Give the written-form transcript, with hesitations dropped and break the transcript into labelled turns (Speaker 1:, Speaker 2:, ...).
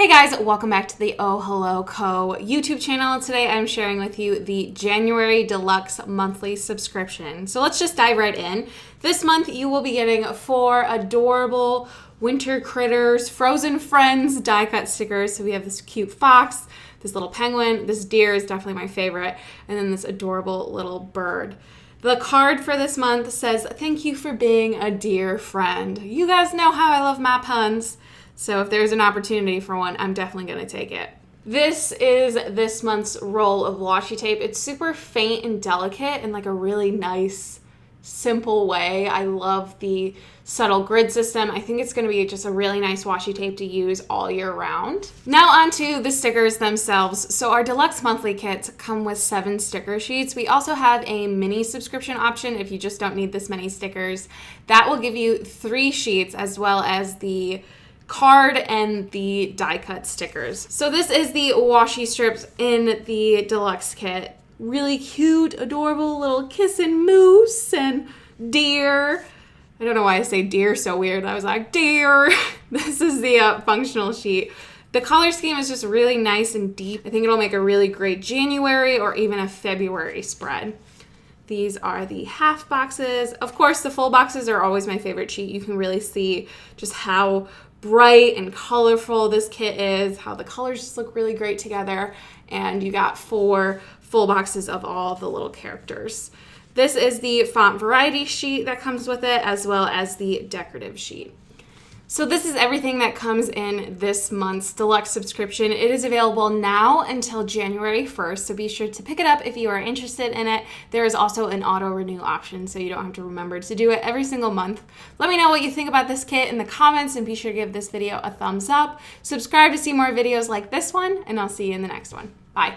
Speaker 1: Hey guys, welcome back to the Oh Hello Co YouTube channel. Today I'm sharing with you the January Deluxe monthly subscription. So let's just dive right in. This month you will be getting 4 adorable winter critters, Frozen Friends die cut stickers. So we have this cute fox, this little penguin, this deer is definitely my favorite, and then this adorable little bird. The card for this month says, "Thank you for being a dear friend." You guys know how I love my puns. So if there's an opportunity for one, I'm definitely going to take it. This is this month's roll of washi tape. It's super faint and delicate in like a really nice, simple way. I love the subtle grid system. I think it's going to be just a really nice washi tape to use all year round. Now onto the stickers themselves. So our deluxe monthly kits come with 7 sticker sheets. We also have a mini subscription option if you just don't need this many stickers. That will give you 3 sheets as well as the card and the die cut stickers. So this is the Washi Strips in the deluxe kit. Really cute, adorable little kissing moose and deer. I don't know why I say deer so weird. I was like, deer. This is the functional sheet. The color scheme is just really nice and deep. I think it'll make a really great January or even a February spread. These are the half boxes. Of course, the full boxes are always my favorite sheet. You can really see just how bright and colorful this kit is, how the colors just look really great together, and you got 4 full boxes of all the little characters. This is the font variety sheet that comes with it, as well as the decorative sheet. So this is everything that comes in this month's deluxe subscription. It is available now until January 1st, so be sure to pick it up if you are interested in it. There is also an auto renew option, so you don't have to remember to do it every single month. Let me know what you think about this kit in the comments, and be sure to give this video a thumbs up. Subscribe to see more videos like this one, and I'll see you in the next one. Bye.